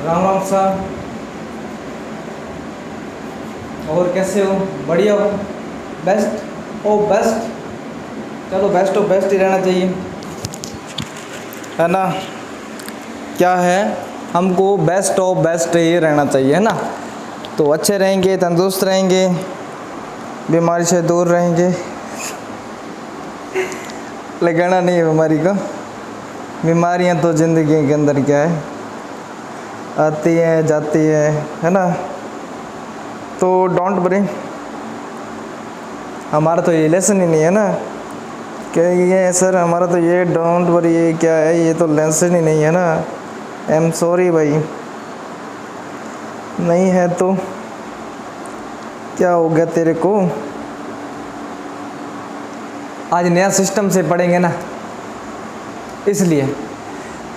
राम राम साहब, और कैसे हो? बढ़िया हो? बेस्ट? ओ बेस्ट, चलो बेस्ट हो, बेस्ट ही रहना चाहिए, है ना? क्या है, हमको बेस्ट ऑफ बेस्ट ही रहना चाहिए, है ना? तो अच्छे रहेंगे, तंदुरुस्त रहेंगे, बीमारी से दूर रहेंगे। लगाना नहीं है बीमारी का, बीमारियां तो ज़िंदगी के अंदर क्या है, आती है जाती है ना? तो डोंट वरी, हमारा तो ये लेसन ही नहीं है ना कि ये सर हमारा तो ये डोंट वरी ये क्या है, ये तो लेसन ही नहीं है ना। आई एम सॉरी भाई, नहीं है तो क्या हो गया तेरे को? आज नया सिस्टम से पढ़ेंगे ना, इसलिए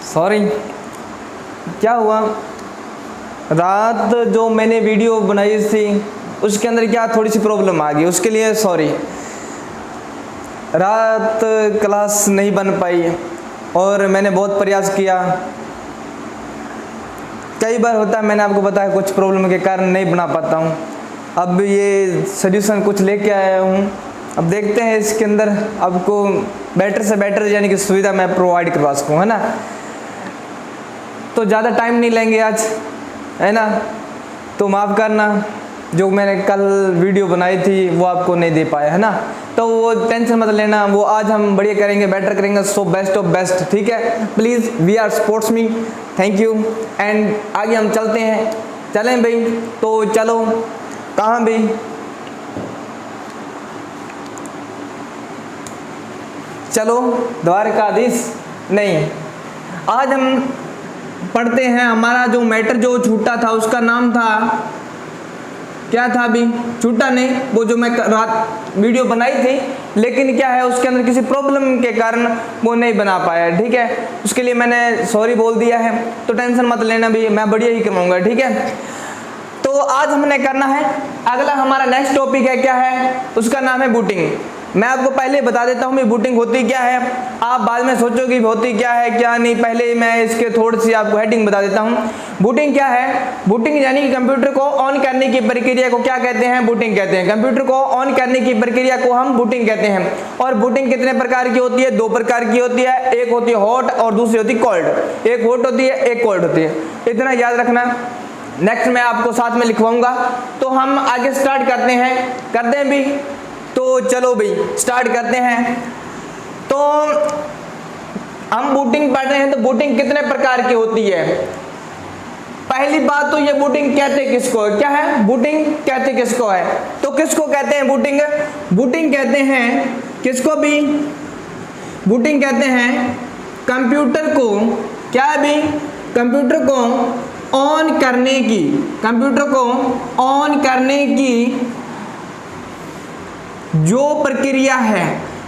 सॉरी। क्या हुआ, रात जो मैंने वीडियो बनाई थी उसके अंदर क्या थोड़ी सी प्रॉब्लम आ गई, उसके लिए सॉरी। रात क्लास नहीं बन पाई और मैंने बहुत प्रयास किया, कई बार होता है, मैंने आपको बताया कुछ प्रॉब्लम के कारण नहीं बना पाता हूँ। अब ये सॉल्यूशन कुछ लेके आया हूँ, अब देखते हैं इसके अंदर आपको बेटर से बेटर यानी कि सुविधा मैं प्रोवाइड करवा सकूँ, है ना? तो ज़्यादा टाइम नहीं लेंगे आज, है ना? तो माफ़ करना, जो मैंने कल वीडियो बनाई थी वो आपको नहीं दे पाया, है ना? तो वो टेंशन मत लेना, वो आज हम बढ़िया करेंगे, बेटर करेंगे, सो बेस्ट ऑफ बेस्ट, ठीक है? Please we are supports me, thank you. And आगे हम चलते हैं, चलें भाई? तो चलो, कहाँ भाई? चलो द्वारकाधीश नहीं, आज हम पढ़ते हैं, हमारा जो मैटर जो छूटा था उसका नाम था, क्या था अभी? छूटा नहीं, वो जो मैं रात वीडियो बनाई थी, लेकिन क्या है उसके अंदर किसी प्रॉब्लम के कारण वो नहीं बना पाया, ठीक है? उसके लिए मैंने सॉरी बोल दिया है, तो टेंशन मत लेना भी, मैं बढ़िया ही करवाऊंगा, ठीक है? तो आज हमने करना है, अगला हमारा नेक्स्ट टॉपिक है, क्या है? उसका नाम है बूटिंग। मैं आपको पहले बता देता हूँ बूटिंग होती क्या है, आप बाद में सोचोगे होती क्या है क्या नहीं, पहले मैं इसके थोड़ी सी आपको हेडिंग बता देता हूँ। बूटिंग क्या है? बूटिंग यानी कि कंप्यूटर को ऑन करने की प्रक्रिया को क्या कहते हैं? बूटिंग कहते हैं। कंप्यूटर को ऑन करने की प्रक्रिया को हम बूटिंग कहते हैं। और बूटिंग कितने प्रकार की होती है? दो प्रकार की होती है, एक होती है हॉट और दूसरी होती है कोल्ड। एक हॉट होती है, एक कोल्ड होती है, इतना याद रखना। नेक्स्ट मैं आपको साथ में लिखवाऊंगा। तो हम आगे स्टार्ट करते हैं, करते हैं भी, तो चलो भाई स्टार्ट करते हैं। तो हम बूटिंग पढ़ रहे हैं, तो बूटिंग कितने प्रकार की होती है? पहली बात तो ये बूटिंग कहते किसको है? क्या है बूटिंग कहते किसको है? तो किसको कहते हैं बूटिंग? बूटिंग कहते हैं किसको भी? बूटिंग कहते हैं कंप्यूटर को, क्या है भी? कंप्यूटर को ऑन करने की, कंप्यूटर को ऑन करने की जो प्रक्रिया है,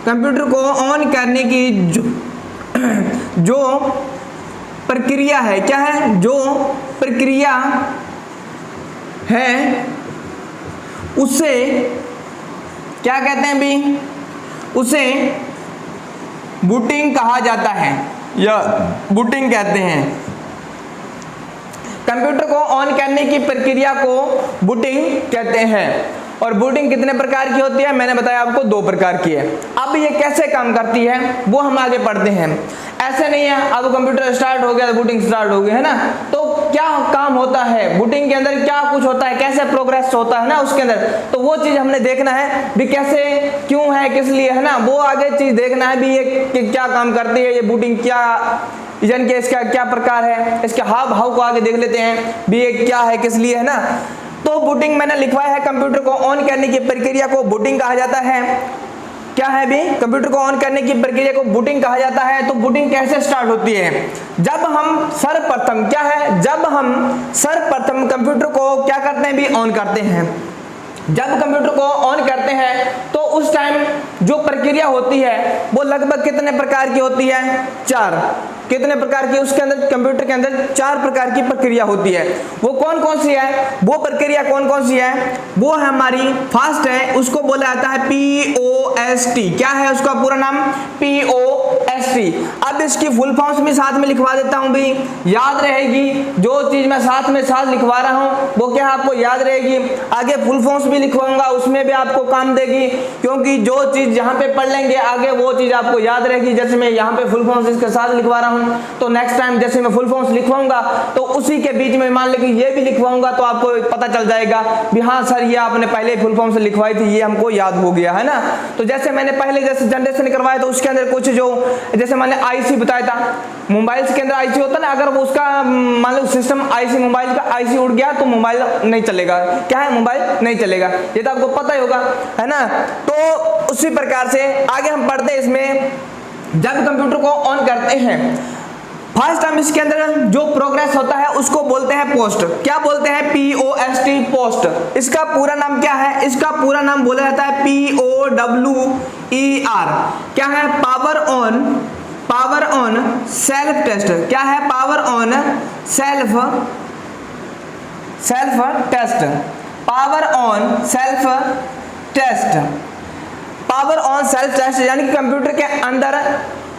कंप्यूटर को ऑन करने की जो प्रक्रिया है, क्या है? जो प्रक्रिया है उसे क्या कहते हैं भी? उसे बूटिंग कहा जाता है, या बूटिंग कहते हैं। कंप्यूटर को ऑन करने की प्रक्रिया को बूटिंग कहते हैं। और बूटिंग कितने प्रकार की होती है? मैंने बताया आपको दो प्रकार की है। अब ये कैसे काम करती है वो हम आगे पढ़ते हैं। ऐसे नहीं है अब कंप्यूटर स्टार्ट हो गया तो बूटिंग स्टार्ट हो गई, है ना? तो क्या काम होता है बूटिंग के अंदर, क्या कुछ होता है, कैसे प्रोग्रेस होता है ना उसके अंदर, तो वो चीज हमने देखना है भी, कैसे, क्यों है, किस लिए, है ना? वो आगे चीज देखना है भी, ये क्या काम करती है ये बूटिंग, क्या यानी कि इसका क्या प्रकार है, इसके हाव भाव को आगे देख लेते हैं भी, ये क्या है, किस लिए, है ना? तो बूटिंग मैंने लिखवाया है, कंप्यूटर को ऑन करने की प्रक्रिया को बूटिंग कहा जाता है। क्या है भी? कंप्यूटर को ऑन करने की प्रक्रिया को बूटिंग कहा जाता है। तो बूटिंग कैसे स्टार्ट होती है? जब हम सर्वप्रथम, क्या है? जब हम सर्वप्रथम कंप्यूटर को क्या करते हैं भी? ऑन करते हैं। जब कंप्यूटर को ऑन करते हैं तो उस टाइम जो प्रक्रिया होती है वो लगभग कितने प्रकार की होती है? 4। कितने प्रकार की? उसके अंदर कंप्यूटर के अंदर 4 प्रकार की प्रक्रिया होती है। वो कौन कौन सी है? वो प्रक्रिया कौन कौन सी है? वो हमारी फास्ट है, उसको बोला जाता है POST। क्या है उसका पूरा नाम? POST। अब इसकी फुल फॉर्म्स भी साथ में लिखवा देता हूं भी, याद रहेगी। जो चीज मैं साथ लिखवा रहा हूं वो क्या आपको याद रहेगी। आगे फुल फॉर्म्स भी लिखवाऊंगा, उसमें भी आपको काम देगी, क्योंकि जो चीज यहां पे पढ़ लेंगे आगे वो चीज आपको याद रहेगी। जैसे मैं यहां पे फुल फॉर्म्स इसके साथ लिखवा रहा हूं, तो नेक्स्ट टाइम जैसे मैं फुल फॉर्म्स लिखवाऊंगा तो उसी के बीच में मान लीजिए ये भी लिखवाऊंगा, तो आपको पता चल जाएगा भी हाँ सर ये आपने पहले फुल फॉर्म से लिखवाई थी, ये हमको याद हो गया है ना। तो जैसे मैंने पहले जैसे जनरेशन करवाया तो उसके अंदर कुछ जो जैसे मैंने आईसी बताया था, मोबाइल के अंदर आईसी होता है ना, अगर वो उसका मान लो सिस्टम आईसी मोबाइल का आईसी उड़ गया तो मोबाइल नहीं चलेगा, क्या है मोबाइल नहीं चलेगा, ये तो आपको पता ही होगा है ना। तो उसी प्रकार से आगे हम पढ़ते हैं इसमें, जब कंप्यूटर को ऑन करते हैं फर्स्ट टाइम इसके अंदर जो प्रोग्रेस होता है उसको बोलते हैं पोस्ट। क्या बोलते हैं? POST, post. इसका पूरा नाम क्या है? इसका पूरा नाम बोला जाता है POWER। क्या है? Power on self test. क्या है? Power on self test. Power on self test. Power on self test यानी कि कंप्यूटर के अंदर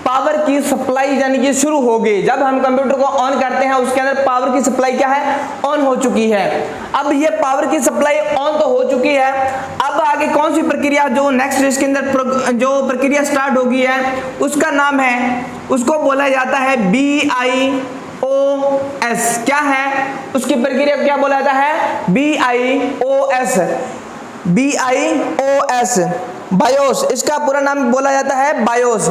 पावर की सप्लाई यानी कि शुरू हो गई। जब हम कंप्यूटर को ऑन करते हैं उसके अंदर पावर की सप्लाई क्या है? ऑन हो चुकी है। अब ये पावर की सप्लाई ऑन तो हो चुकी है, अब आगे कौन सी प्रक्रिया जो नेक्स्ट इसके अंदर जो प्रक्रिया स्टार्ट होगी है उसका नाम है, उसको बोला जाता है BIOS। क्या है उसकी प्रक्रिया, क्या बोला जाता है? BIOS। बायोस, इसका पूरा नाम बोला जाता है बायोस,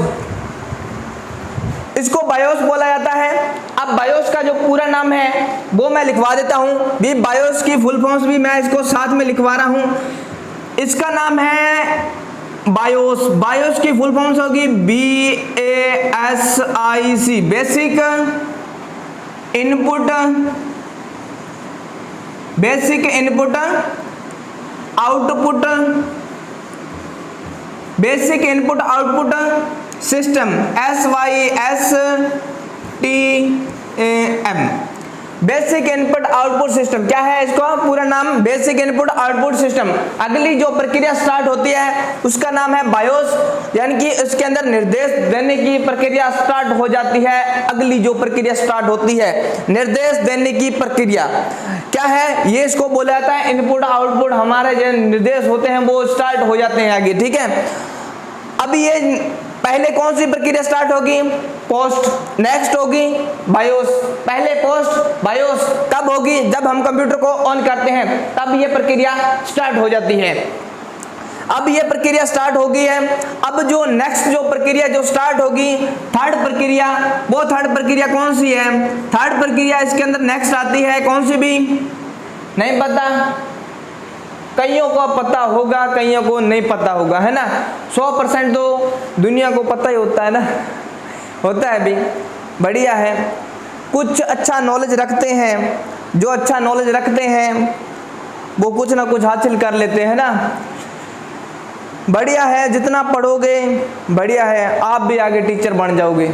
इसको बायोस बोला जाता है। अब बायोस का जो पूरा नाम है वो मैं लिखवा देता हूं भी, बायोस की फुल फॉर्म्स भी मैं इसको साथ में लिखवा रहा हूं। इसका नाम है बायोस। बायोस की फुल फॉर्म्स होगी BASIC, basic input output system, SYSTM, basic input output system. क्या है इसका पूरा नाम? Basic input output system. अगली जो प्रक्रिया स्टार्ट होती है उसका नाम है बायोस, यानी कि इसके अंदर निर्देश देने की प्रक्रिया स्टार्ट हो जाती है। अगली जो प्रक्रिया स्टार्ट होती है निर्देश देने की प्रक्रिया क्या है, ये इसको बोला जाता है इनपुट आउटपुट। हमारे जो निर्देश होते हैं वो स्टार्ट हो जाते हैं आगे, ठीक है। अब ये पहले कौन सी प्रक्रिया स्टार्ट होगी? पोस्ट। नेक्स्ट होगी बायोस। पहले पोस्ट, बायोस कब होगी? जब हम कंप्यूटर को ऑन करते हैं तब ये प्रक्रिया स्टार्ट हो जाती है। अब ये प्रक्रिया स्टार्ट हो गई है। अब जो नेक्स्ट जो प्रक्रिया जो स्टार्ट होगी थर्ड प्रक्रिया, वो थर्ड प्रक्रिया कौन सी है? थर्ड प्रक्रिया इसके अंदर नेक्स्ट आती है कौन सी भी नहीं पता, कईयों को पता होगा कईयों को नहीं पता होगा, है ना। 100% तो दुनिया को पता ही होता है ना, होता है भी, बढ़िया है। कुछ अच्छा नॉलेज रखते हैं, जो अच्छा नॉलेज रखते हैं वो कुछ ना कुछ हासिल कर लेते हैं ना, बढ़िया है। जितना पढ़ोगे बढ़िया है, आप भी आगे टीचर बन जाओगे।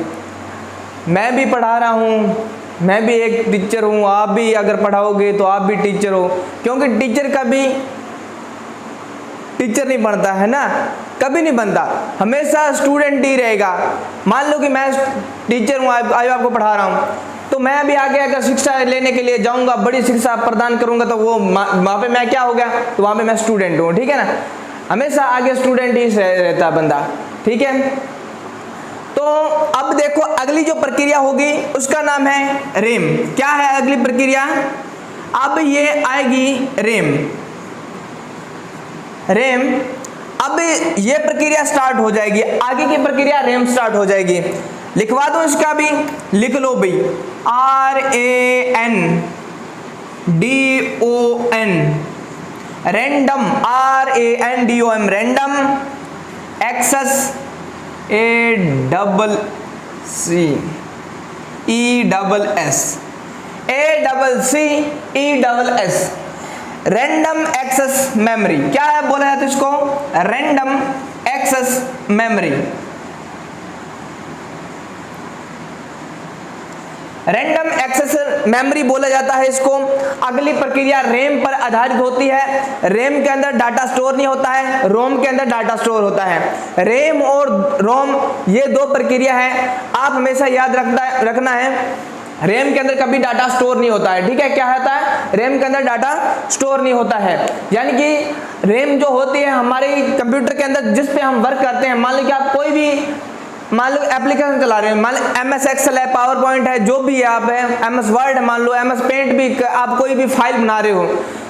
मैं भी पढ़ा रहा हूँ, मैं भी एक टीचर हूँ, आप भी अगर पढ़ाओगे तो आप भी टीचर हो, क्योंकि टीचर कभी टीचर नहीं बनता है ना, कभी नहीं बनता, हमेशा स्टूडेंट ही रहेगा। मान लो कि मैं टीचर हूँ, आज आपको पढ़ा रहा हूँ, तो मैं भी आगे अगर शिक्षा लेने के लिए जाऊंगा, बड़ी शिक्षा प्रदान करूंगा, तो वो वहाँ पे मैं क्या हो गया? तो वहाँ पे मैं स्टूडेंट हूँ, ठीक है ना। हमेशा आगे स्टूडेंट ही रहता बंदा, ठीक है। तो अब देखो अगली जो प्रक्रिया होगी उसका नाम है रैम। क्या है अगली प्रक्रिया? अब ये आएगी रैम। अब ये प्रक्रिया स्टार्ट हो जाएगी, आगे की प्रक्रिया रैम स्टार्ट हो जाएगी। लिखवा दो इसका भी, लिख लो भाई, RANDOM, random, RANDOM, random access, ACCESS, random access memory. क्या है बोला जाता है इसको? Random access memory. Random access memory बोला जाता है इसको। अगली प्रक्रिया रैम पर आधारित होती है। रैम के अंदर डाटा स्टोर नहीं होता है, रोम के अंदर डाटा स्टोर होता है। रैम और रोम ये दो प्रक्रिया है, आप हमेशा याद रखना है। रैम के अंदर कभी डाटा स्टोर नहीं होता है, ठीक है। क्या होता है, रैम के अंदर डाटा स्टोर नहीं होता है, यानी कि रैम जो होती है हमारे कंप्यूटर के अंदर जिस पे हम वर्क करते हैं, मान लो कि आप कोई भी मान लो एप्लीकेशन चला रहे हैं, मान लो MS एक्सेल है, पावर पॉइंट है, जो भी आप है, MS वर्ड है, मान लो MS पेंट भी, आप कोई भी फाइल बना रहे हो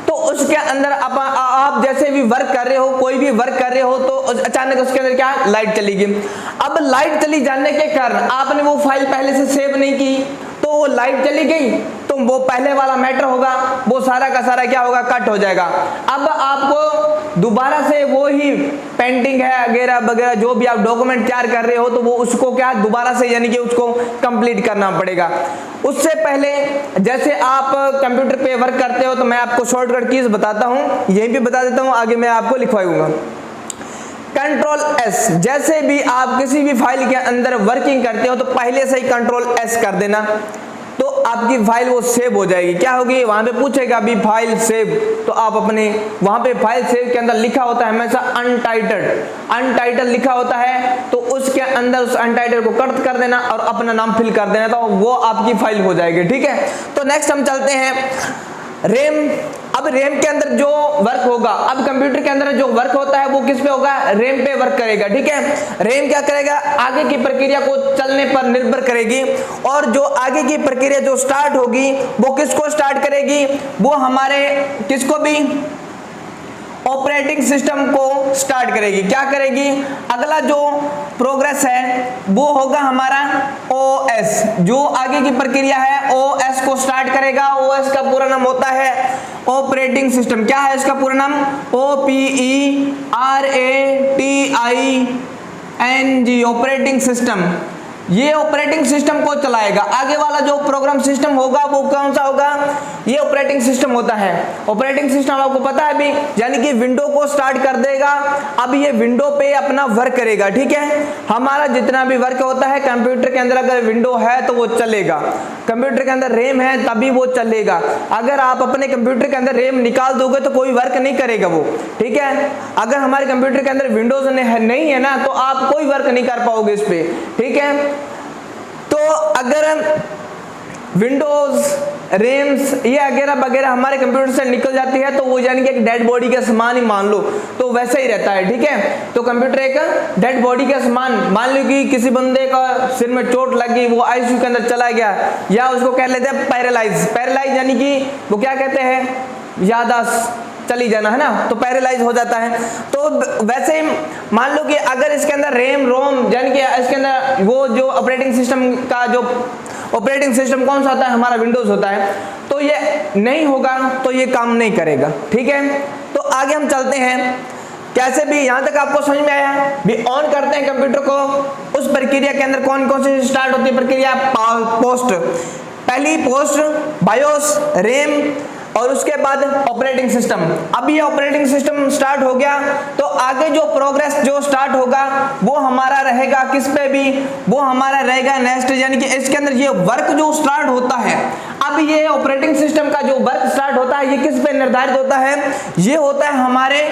तो उसके अंदर आप जैसे भी वर्क कर रहे हो, कोई भी वर्क कर रहे हो तो अचानक उसके अंदर क्या लाइट चली गई। अब लाइट चली जाने के कारण आपने वो फाइल पहले से सेव नहीं की, तो वो लाइट चली गई तो वो पहले वाला मैटर होगा, वो सारा का सारा क्या होगा, कट हो जाएगा। अब आपको दोबारा से वो ही पेंटिंग है वगैरह वगैरह जो भी आप डॉक्यूमेंट तैयार कर रहे हो तो वो उसको क्या दोबारा से यानी कि उसको कंप्लीट करना पड़ेगा। उससे पहले जैसे आप कंप्यूटर पे वर्क करते हो तो मैं आपको शॉर्टकट कीज बताता हूँ, यही भी बता देता हूँ, आगे मैं आपको लिखवाऊंगा। कंट्रोल S, जैसे भी आप किसी भी फाइल के अंदर वर्किंग करते हो तो पहले से ही कंट्रोल S कर देना, तो आपकी फाइल वो सेव हो जाएगी। क्या होगी, वहां पे पूछेगा अभी फाइल सेव, तो आप अपने वहां पे फाइल सेव के अंदर लिखा होता है हमेशा अनटाइटल लिखा होता है, तो उसके अंदर उस अनटाइटल को कट कर देना और अपना नाम फिल कर देना, तो वो आपकी फाइल हो जाएगी, ठीक है। तो नेक्स्ट हम चलते हैं रैम। अब रैम के अंदर जो वर्क होगा, अब कंप्यूटर के अंदर जो वर्क होता है वो किस पे होगा, रैम पे वर्क करेगा, ठीक है। रैम क्या करेगा, आगे की प्रक्रिया को चलने पर निर्भर करेगी, और जो आगे की प्रक्रिया जो स्टार्ट होगी वो किसको स्टार्ट करेगी, वो हमारे किसको भी ऑपरेटिंग सिस्टम को स्टार्ट करेगी। क्या करेगी, अगला जो प्रोग्रेस है वो होगा हमारा OS, जो आगे की प्रक्रिया है OS को स्टार्ट करेगा। OS का पूरा नाम होता है ऑपरेटिंग सिस्टम। क्या है इसका पूरा नाम, OPERATING, ऑपरेटिंग सिस्टम। ये ऑपरेटिंग सिस्टम को चलाएगा। आगे वाला जो प्रोग्राम सिस्टम होगा वो कौन सा होगा, ये ऑपरेटिंग सिस्टम होता है। ऑपरेटिंग सिस्टम आपको पता है अभी, यानी कि विंडो को स्टार्ट कर देगा। अब ये विंडो पे अपना वर्क करेगा, ठीक है। हमारा जितना भी वर्क होता है कंप्यूटर के अंदर, अगर विंडो है तो वो चलेगा, कंप्यूटर के अंदर रैम है तभी वो चलेगा। अगर आप अपने कंप्यूटर के अंदर रैम निकाल दोगे तो कोई वर्क नहीं करेगा वो, ठीक है। अगर हमारे कंप्यूटर के अंदर विंडोज नहीं है ना तो आप कोई वर्क नहीं कर पाओगे इस पे, ठीक है। तो अगर विंडोज रैम्स ये वगैरह वगैरह हमारे कंप्यूटर से निकल जाती है तो वो यानी कि एक डेड बॉडी के समान ही मान लो, तो वैसे ही रहता है, ठीक है। तो कंप्यूटर एक डेड बॉडी के समान मान लो कि किसी बंदे का सिर में चोट लगी, वो ICU के अंदर चला गया, या उसको कह लेते हैं पैरालाइज यानी कि वो क्या कहते हैं, याददाश्त चली जाना, है ना, तो पैरालाइज हो जाता है। तो वैसे ही मान लो कि अगर इसके अंदर रैम रोम यानी कि इसके अंदर वो जो ऑपरेटिंग सिस्टम का जो ऑपरेटिंग सिस्टम कौन सा होता है, हमारा विंडोज होता है, तो ये नहीं होगा तो ये काम नहीं करेगा, ठीक है। तो आगे हम चलते हैं, कैसे भी यहां तक आपको समझ में आया भी। ऑन करते हैं कंप्यूटर को, उस प्रक्रिया के अंदर कौन कौन सी स्टार्ट होती है प्रक्रिया, पोस्ट, पहली पोस्ट, बायोस, रैम और उसके बाद ऑपरेटिंग सिस्टम। अब ये ऑपरेटिंग सिस्टम स्टार्ट हो गया तो आगे जो प्रोग्रेस जो स्टार्ट होगा वो हमारा रहेगा किस पे भी, वो हमारा रहेगा नेक्स्ट, यानी कि इसके अंदर ये वर्क जो स्टार्ट होता है। अब ये ऑपरेटिंग सिस्टम का जो वर्क स्टार्ट होता है ये किस पे निर्धारित होता है, ये होता है हमारे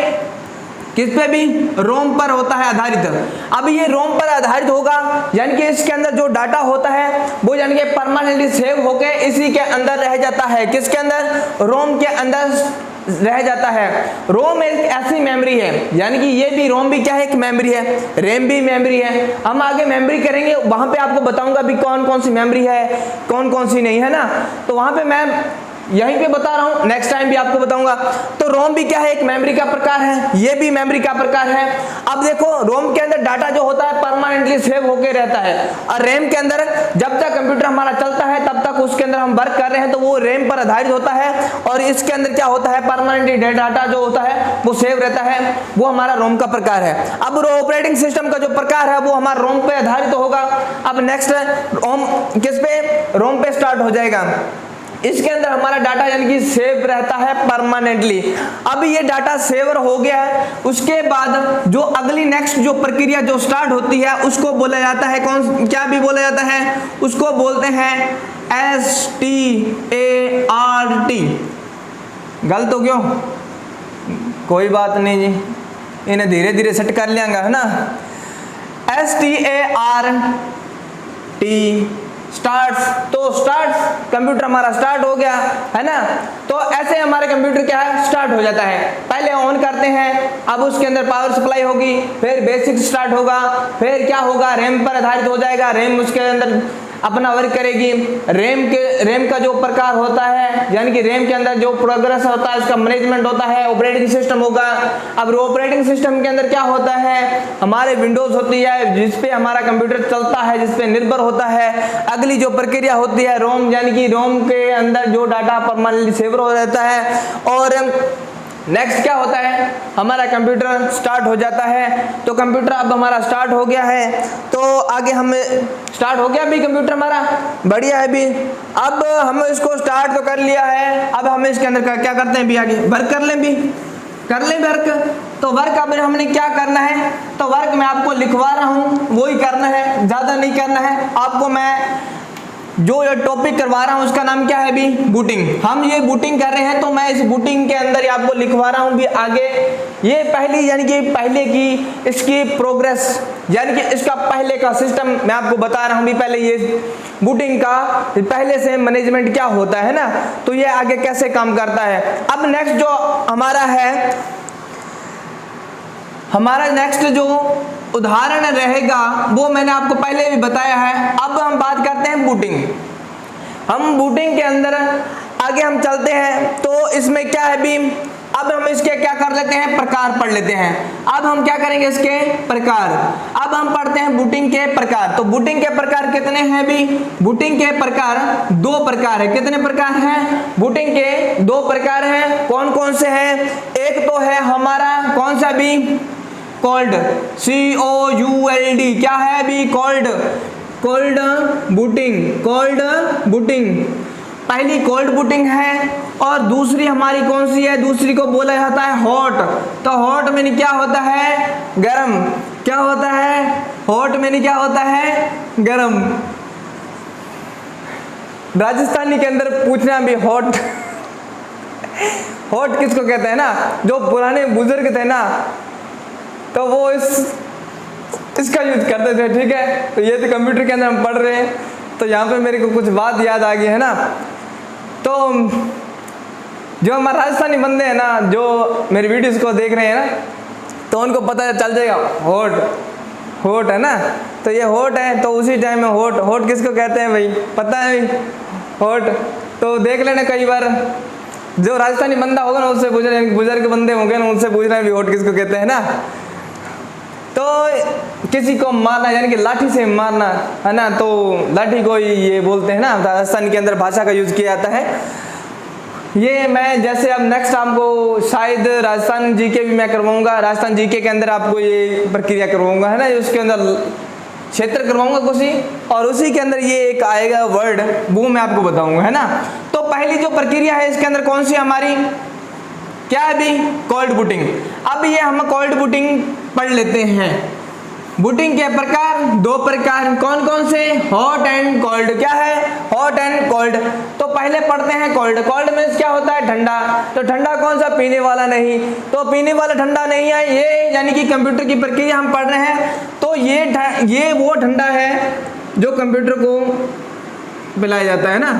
किस पे भी, रोम पर होता है आधारित। अब ये रोम पर आधारित होगा यानी कि इसके अंदर जो डाटा होता है वो यानी कि परमानेंटली सेव होके इसी के अंदर रह जाता है, किसके अंदर, रोम के अंदर रह जाता है। रोम एक ऐसी मेमोरी है, यानी कि ये भी रोम भी क्या है, एक मेमोरी है, रैम भी मेमोरी है। हम आगे मेमोरी करेंगे, वहां पे आपको बताऊंगा भी कौन कौन सी मेमोरी है कौन कौन सी नहीं, है ना। तो वहां पे मैं यहीं पे बता रहा हूं, नेक्स्ट टाइम भी आपको बताऊंगा। तो रोम भी क्या है, एक मेमोरी का प्रकार है, ये भी मेमोरी का प्रकार है। अब देखो रोम के अंदर डाटा जो होता है परमानेंटली सेव होके रहता है, और रैम के अंदर जब तक कंप्यूटर हमारा चलता है तब तक उसके अंदर हम वर्क कर रहे हैं तो वो रैम पर आधारित होता है, और इसके अंदर क्या होता है, परमानेंटली डाटा जो होता है वो सेव रहता है, वो हमारा रोम का प्रकार है। अब ऑपरेटिंग सिस्टम का जो प्रकार है वो हमारा रोम पे आधारित होगा। अब नेक्स्ट रोम किस पे, रोम पे स्टार्ट हो जाएगा। इसके अंदर हमारा डाटा यानी कि सेव रहता है परमानेंटली। अब ये डाटा सेवर हो गया है, उसके बाद जो अगली नेक्स्ट जो प्रक्रिया जो स्टार्ट होती है उसको बोला जाता है कौन, क्या भी बोला जाता है, उसको बोलते हैं START। गलत हो क्यों? कोई बात नहीं जी, इन्हें धीरे धीरे सेट कर लियांगा, है ना। START स्टार्ट्स, तो स्टार्ट्स कंप्यूटर हमारा स्टार्ट हो गया, है ना। तो ऐसे हमारे कंप्यूटर क्या है, स्टार्ट हो जाता है। पहले ऑन करते हैं, अब उसके अंदर पावर सप्लाई होगी, फिर बेसिक स्टार्ट होगा, फिर क्या होगा, रैम पर आधारित हो जाएगा, रैम उसके अंदर अपना वर्क करेगी। रैम का जो प्रकार होता है, यानी कि रैम के अंदर जो प्रोग्रेस होता है उसका मैनेजमेंट होता है, ऑपरेटिंग सिस्टम होगा। अब ऑपरेटिंग सिस्टम के अंदर क्या होता है, हमारे विंडोज होती है जिसपे हमारा कंप्यूटर चलता है, जिसपे निर्भर होता है। अगली जो प्रक्रिया होती है रोम, यानी कि रोम के अंदर जो डाटा परमानेंटली सेव हो रहता है। और नेक्स्ट क्या होता है, हमारा कंप्यूटर स्टार्ट हो जाता है। तो कंप्यूटर अब हमारा स्टार्ट हो गया है, तो आगे हम स्टार्ट हो गया भी कंप्यूटर हमारा, बढ़िया है भी। अब हम इसको स्टार्ट तो कर लिया है, अब हम इसके अंदर क्या करते हैं भी, आगे वर्क कर लें भी, कर लें वर्क। तो वर्क अब हमने क्या करना है, तो वर्क मैं आपको लिखवा रहा हूँ, वही करना है, ज़्यादा नहीं करना है आपको। मैं जो ये टॉपिक करवा रहा हूं उसका नाम क्या है भी, बूटिंग। हम ये बूटिंग कर रहे हैं, तो मैं इस बूटिंग के अंदर आपको लिखवा रहा हूं भी आगे ये पहली, यानी कि पहले की इसकी प्रोग्रेस, यानी कि इसका पहले का सिस्टम मैं आपको बता रहा हूं भी, पहले ये बूटिंग का पहले से मैनेजमेंट क्या होता है ना, तो ये आगे कैसे काम करता है। अब नेक्स्ट जो हमारा है, हमारा नेक्स्ट जो उदाहरण रहेगा वो मैंने आपको पहले भी बताया है। अब हम बात करते हैं बूटिंग। हम बूटिंग के अंदर आगे हम चलते हैं, तो इसमें क्या है भी, अब हम इसके क्या कर लेते हैं, प्रकार पढ़ लेते हैं। अब हम क्या करेंगे, इसके प्रकार। अब हम पढ़ते हैं बूटिंग के प्रकार। तो बूटिंग के प्रकार कितने हैं भी, बूटिंग के प्रकार 2 प्रकार है। कितने प्रकार हैं, बूटिंग के 2 प्रकार हैं। कौन कौन से हैं, एक तो है हमारा कौन सा भी, कोल्ड, COULD, क्या है भी, cold, cold booting, cold booting. पहली कोल्ड बूटिंग है, और दूसरी हमारी कौन सी है, दूसरी को बोला जाता है हॉट। तो हॉट में क्या होता है, गरम। क्या होता है, हॉट में क्या होता है, गरम। राजस्थानी के अंदर पूछना भी, हॉट हॉट किसको कहते हैं ना, जो पुराने बुजुर्ग थे ना, तो वो इसका यूज करते थे, ठीक है। तो ये तो कंप्यूटर के अंदर हम पढ़ रहे हैं, तो यहाँ पे मेरे को कुछ बात याद आ गई है ना। तो जो हमारे राजस्थानी बंदे हैं ना, जो मेरी वीडियोस को देख रहे हैं ना, तो उनको पता चल जाएगा हॉट, हॉट है ना। तो ये हॉट है, तो उसी टाइम में हॉट, हॉट किसको कहते हैं भाई, पता है भाई, हॉट। तो देख लेना, कई बार जो राजस्थानी बंदा होगा ना उससे पूछ रहे, बुजुर्ग बंदे होंगे ना उनसे पूछ रहे हैं भी हॉट किसको कहते हैं ना। तो किसी को मारना, यानी कि लाठी से मारना, है ना, तो लाठी को ये बोलते हैं ना, राजस्थान के अंदर भाषा का यूज किया जाता है। ये मैं जैसे अब नेक्स्ट आपको शायद राजस्थान जीके भी मैं करवाऊंगा, राजस्थान जीके के अंदर आपको ये प्रक्रिया करवाऊंगा, है ना, उसके अंदर क्षेत्र करवाऊंगा कुछ, और उसी के अंदर ये एक आएगा वर्ड, वो मैं आपको बताऊंगा, है ना। तो पहली जो प्रक्रिया है इसके अंदर कौन सी हमारी, क्या है भी, कोल्ड बूटिंग। अब ये हम कोल्ड बूटिंग पढ़ लेते हैं। बूटिंग के प्रकार 2 प्रकार, कौन कौन से, हॉट एंड कोल्ड। क्या है, हॉट एंड कोल्ड। तो पहले पढ़ते हैं कोल्ड। कोल्ड में क्या होता है, ठंडा। तो ठंडा कौन सा, पीने वाला नहीं। तो पीने वाला ठंडा नहीं है ये, यानी कि कंप्यूटर की प्रक्रिया हम पढ़ रहे हैं। तो ये वो ठंडा है जो कंप्यूटर को पिलाया जाता है ना,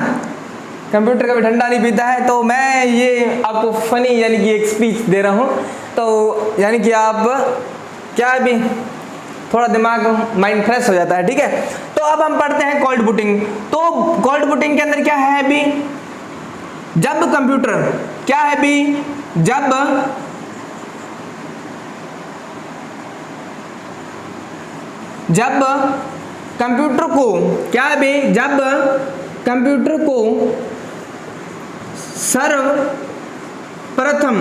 कंप्यूटर कभी ठंडा नहीं पीता है। तो मैं ये आपको फनी, यानी कि एक स्पीच दे रहा हूँ, तो यानी कि आप क्या है भी, थोड़ा दिमाग माइंड फ्रेश हो जाता है, ठीक है। तो अब हम पढ़ते हैं कोल्ड बूटिंग। तो कोल्ड बूटिंग के अंदर क्या है भी, जब कंप्यूटर, क्या है भी, जब कंप्यूटर को, क्या है भी, जब कंप्यूटर को सर्वप्रथम,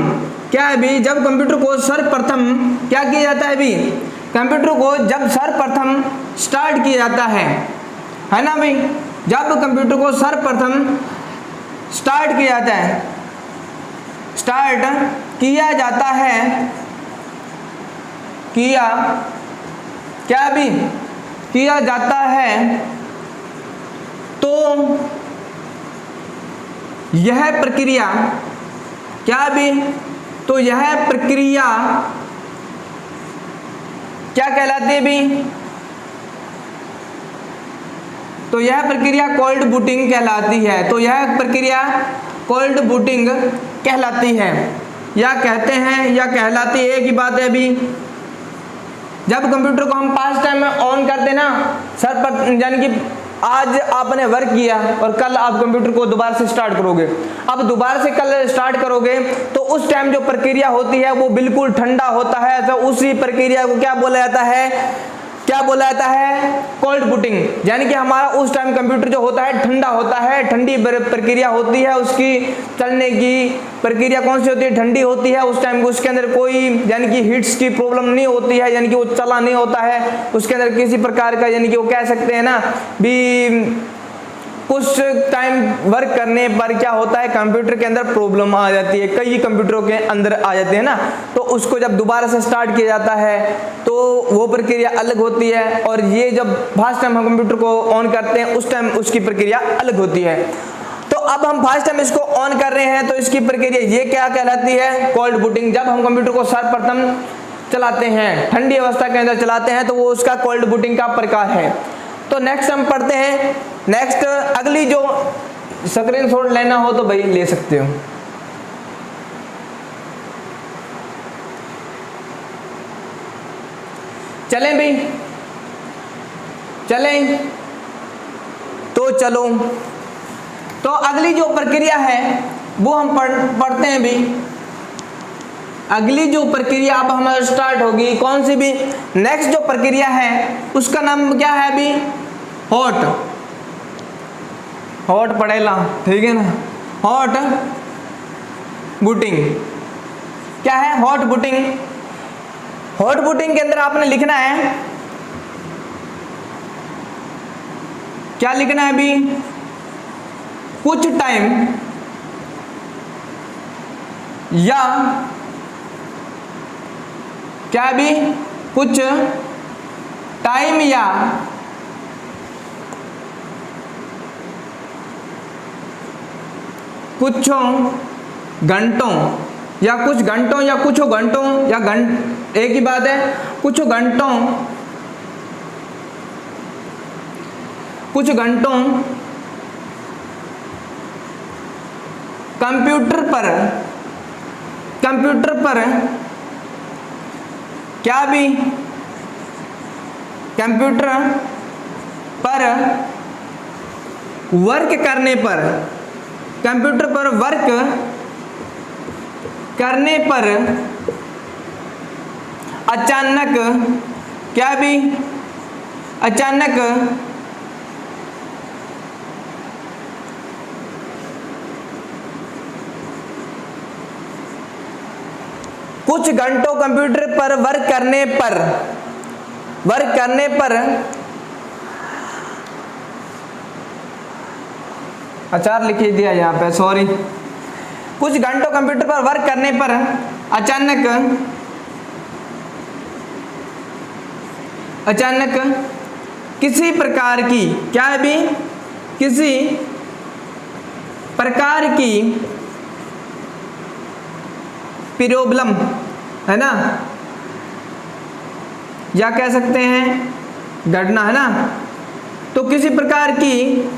क्या है भी, जब कंप्यूटर को सर्वप्रथम क्या किया जाता है भी, कंप्यूटर को जब सर्वप्रथम स्टार्ट किया जाता है ना भाई, जब कंप्यूटर को सर्वप्रथम स्टार्ट किया जाता है, स्टार्ट किया जाता है, क्या भी किया जाता है, तो यह प्रक्रिया क्या भी, तो यह प्रक्रिया क्या कहलाती है भी, तो यह प्रक्रिया कोल्ड बूटिंग कहलाती है। तो यह प्रक्रिया कोल्ड बूटिंग कहलाती है, या कहते हैं या कहलाती है, एक ही बात है अभी। जब कंप्यूटर को हम पास टाइम में ऑन करते ना सर पर, यानी कि आज आपने वर्क किया और कल आप कंप्यूटर को दोबारा से स्टार्ट करोगे, अब दोबारा से कल स्टार्ट करोगे तो उस टाइम जो प्रक्रिया होती है वो बिल्कुल ठंडा होता है। तो उसी प्रक्रिया को क्या बोला जाता है, क्या बोला जाता है, कोल्ड बूटिंग। यानी कि हमारा उस टाइम कंप्यूटर जो होता है ठंडा होता है, ठंडी प्रक्रिया होती है, उसकी चलने की प्रक्रिया कौन सी होती है, ठंडी होती है। उस टाइम उसके अंदर कोई यानी कि हीट्स की प्रॉब्लम नहीं होती है, यानी कि वो चला नहीं होता है उसके अंदर किसी प्रकार का, यानी कि वो कह सकते हैं ना भी कुछ टाइम वर्क करने पर क्या होता है कंप्यूटर के अंदर प्रॉब्लम आ जाती है, कई कंप्यूटरों के अंदर आ जाते हैं ना। तो उसको जब दोबारा से स्टार्ट किया जाता है तो वो प्रक्रिया अलग होती है, और ये जब फर्स्ट टाइम हम कंप्यूटर को ऑन करते हैं उस टाइम उसकी प्रक्रिया अलग होती है। तो अब हम फर्स्ट टाइम इसको ऑन कर रहे हैं तो इसकी प्रक्रिया ये क्या कहलाती है, कोल्ड बूटिंग। जब हम कंप्यूटर को सर्वप्रथम चलाते हैं, ठंडी अवस्था के अंदर चलाते हैं, तो वो उसका कोल्ड बूटिंग का प्रकार है। तो नेक्स्ट हम पढ़ते हैं, नेक्स्ट अगली जो स्क्रीनशॉट लेना हो तो भाई ले सकते हो। चलें भाई, चलें तो चलो। तो अगली जो प्रक्रिया है वो हम पढ़ते हैं भी। अगली जो प्रक्रिया अब हमारी स्टार्ट होगी कौन सी भी, नेक्स्ट जो प्रक्रिया है उसका नाम क्या है भी, हॉट, हॉट पढ़ेला, ठीक है ना, हॉट बूटिंग। क्या है हॉट बूटिंग, हॉट बूटिंग के अंदर आपने लिखना है, क्या लिखना है भी, कुछ टाइम या क्या भी, कुछ टाइम या कुछ घंटों या कुछ घंटों या कुछ घंटों या एक ही बात है, कुछ घंटों, कुछ घंटों कंप्यूटर पर क्या भी, कंप्यूटर पर वर्क करने पर, कंप्यूटर पर वर्क करने पर अचानक क्या भी, अचानक कुछ घंटों कंप्यूटर पर वर्क करने पर अचार लिखी दिया यहाँ पे, सॉरी। कुछ घंटों कंप्यूटर पर वर्क करने पर अचानक किसी प्रकार की क्या है भी, किसी प्रकार की प्रॉब्लम है ना, या कह सकते हैं घटना, है ना। तो किसी प्रकार की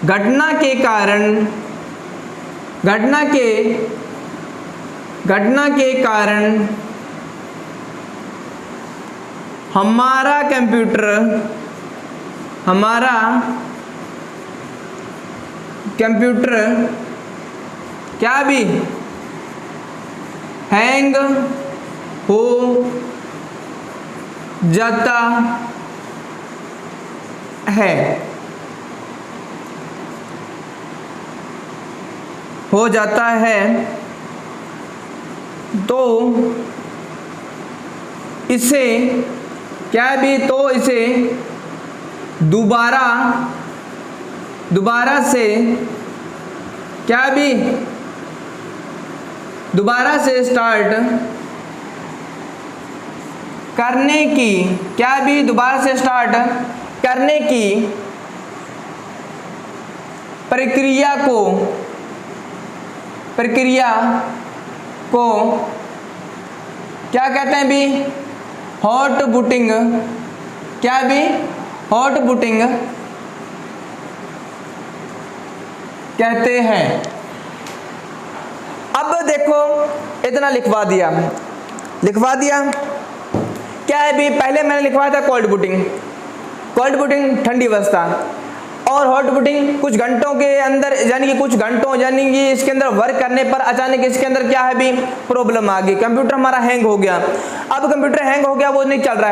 घटना के कारण हमारा कंप्यूटर क्या भी हैंग हो जाता है, तो इसे क्या भी, तो इसे दोबारा से क्या भी, दोबारा से स्टार्ट करने की क्या भी, दोबारा से स्टार्ट करने की प्रक्रिया को क्या कहते हैं भी? Hot booting. क्या भी? हॉट बूटिंग कहते हैं। अब देखो इतना लिखवा दिया क्या है भी? पहले मैंने लिखवाया था कोल्ड बूटिंग ठंडी अवस्था, और हॉट बूटिंग कुछ घंटों के अंदर, यानी कि कुछ घंटों यानी कि इसके अंदर वर्क करने पर अचानक इसके अंदर क्या है भी? प्रॉब्लम आ गई, कंप्यूटर हमारा हैंग हो गया। अब कंप्यूटर हैंग हो गया, वो नहीं चल रहा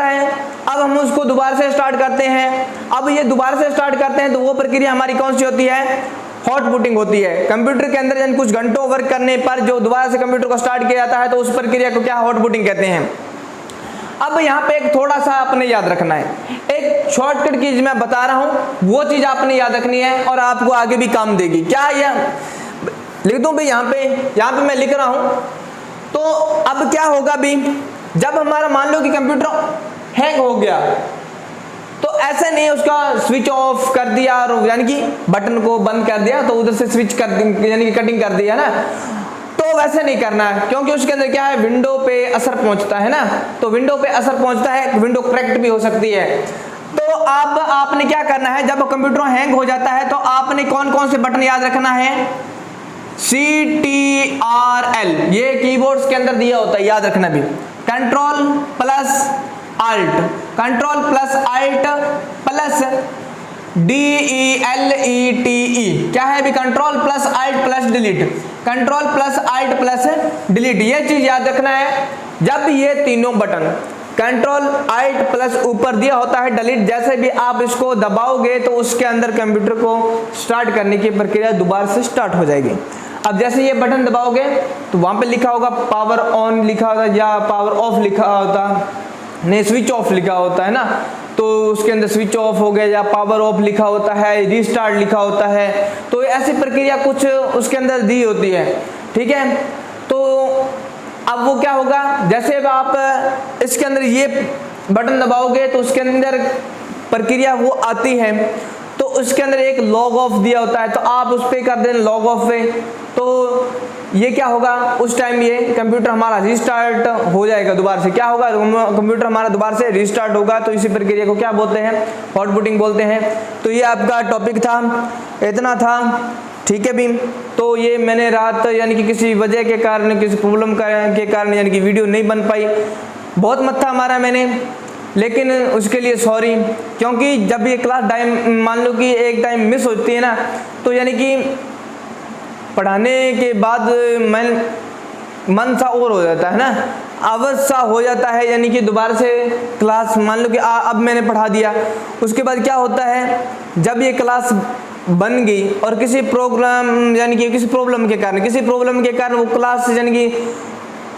है, अब हम उसको दोबारा से स्टार्ट करते हैं। अब ये दोबारा से स्टार्ट करते हैं तो वो प्रक्रिया हमारी कौन सी होती है? हॉट बूटिंग होती है। कंप्यूटर के अंदर यानी कुछ घंटों वर्क करने पर जो दोबारा से कंप्यूटर को स्टार्ट किया जाता है तो उस प्रक्रिया को क्या हॉट बूटिंग कहते हैं। अब यहाँ पे एक थोड़ा सा आपने याद रखना है, एक शॉर्टकट चीज मैं बता रहा हूँ, वो चीज आपने याद रखनी है और आपको आगे भी काम देगी। क्या ये लिख दूं भाई? यहाँ पे मैं लिख रहा हूँ। तो अब क्या होगा भी? जब हमारा मान लो कि कंप्यूटर हैंग हो गया तो ऐसे नहीं उसका स्विच ऑफ कर दिया और यानी कि बटन को बंद कर दिया तो उधर से स्विच कर यानी कि कटिंग कर दिया ना, तो वैसे नहीं करना है, क्योंकि उसके अंदर क्या है? विंडो पे असर पहुंचता है ना, तो विंडो पे असर पहुंचता है, विंडो क्रैक्ड भी हो सकती है। तो अब आपने क्या करना है? जब कंप्यूटर हैंग हो जाता है तो आपने कौन कौन से बटन याद रखना है? CTRL, ये कीबोर्ड्स के अंदर दिया होता है, याद रखना भी। Control plus alt plus DELETE, क्या है भी? Control plus alt plus delete, ये चीज याद रखना है। जब ये तीनों बटन कंट्रोल अल्ट प्लस ऊपर दिया होता है डिलीट, जैसे भी आप इसको दबाओगे तो उसके अंदर कंप्यूटर को स्टार्ट करने की प्रक्रिया दोबारा से स्टार्ट हो जाएगी। अब जैसे ये बटन दबाओगे तो वहां पे लिखा होगा पावर ऑन लिखा होता है या पावर ऑफ लिखा होता, नहीं स्विच ऑफ लिखा होता है ना, तो उसके अंदर स्विच ऑफ हो गया या पावर ऑफ लिखा होता है, रीस्टार्ट लिखा होता है, तो ऐसी प्रक्रिया कुछ उसके अंदर दी होती है। ठीक है, तो अब वो क्या होगा? जैसे आप इसके अंदर ये बटन दबाओगे तो उसके अंदर प्रक्रिया वो आती है, तो उसके अंदर एक लॉग ऑफ दिया होता है, तो आप उस पर कर दें लॉग ऑफ पे, तो ये क्या होगा? उस टाइम ये कंप्यूटर हमारा रीस्टार्ट हो जाएगा दोबारा से। क्या होगा? कंप्यूटर हमारा दोबारा से रीस्टार्ट होगा, तो इसी प्रक्रिया को क्या बोलते हैं? हॉट बूटिंग बोलते हैं। तो ये आपका टॉपिक था, इतना था। ठीक है भी, तो ये मैंने रात यानी कि किसी वजह के कारण, किसी प्रॉब्लम के कारण यानी कि वीडियो नहीं बन पाई, बहुत मत्था मारा मैंने, लेकिन उसके लिए सॉरी। क्योंकि जब ये क्लास टाइम मान लो कि एक टाइम मिस होती है ना, तो यानी कि पढ़ाने के बाद मन सा और हो जाता है ना, अवश्य सा हो जाता है, यानी कि दोबारा से क्लास मान लो कि अब मैंने पढ़ा दिया, उसके बाद क्या होता है? जब ये क्लास बन गई और किसी प्रॉब्लम यानी कि किसी प्रॉब्लम के कारण वो क्लास यानी कि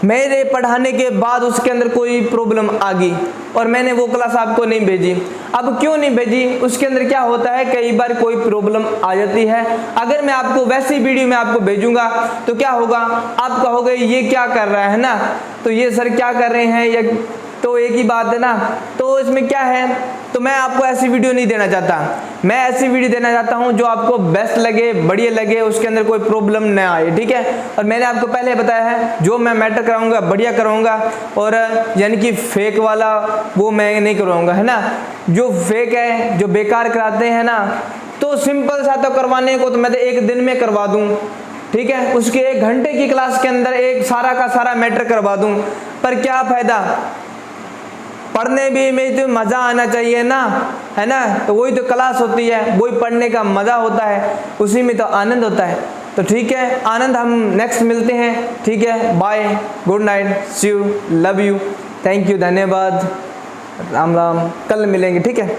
मेरे पढ़ाने के बाद उसके अंदर कोई प्रॉब्लम आ गई और मैंने वो क्लास आपको नहीं भेजी। अब क्यों नहीं भेजी? उसके अंदर क्या होता है, कई बार कोई प्रॉब्लम आ जाती है। अगर मैं आपको वैसी वीडियो में आपको भेजूंगा तो क्या होगा? आप कहोगे ये क्या कर रहा है ना, तो ये सर क्या कर रहे हैं, या तो एक ही बात है ना। तो इसमें क्या है, तो मैं आपको ऐसी वीडियो नहीं देना चाहता, मैं ऐसी वीडियो देना चाहता हूं जो आपको बेस्ट लगे, बढ़िया लगे, उसके अंदर कोई प्रॉब्लम ना आए। ठीक है, और मैंने आपको पहले बताया है जो मैं मैटर कराऊंगा बढ़िया कराऊंगा, और यानी कि फेक वाला वो मैं नहीं करवाऊंगा, है ना। जो फेक है, जो बेकार कराते हैं ना, तो सिंपल सा तो करवाने को तो मैं तो एक दिन में करवा दूं, ठीक है, उसके 1 घंटे की क्लास के अंदर एक सारा का सारा मैटर करवा दूं, पर क्या फायदा? पढ़ने भी में तो मज़ा आना चाहिए ना, है ना। तो वही तो क्लास होती है, वही पढ़ने का मज़ा होता है, उसी में तो आनंद होता है। तो ठीक है, आनंद हम नेक्स्ट मिलते हैं। ठीक है, bye, good night, see you, love you, thank you, धन्यवाद, राम राम, कल मिलेंगे। ठीक है।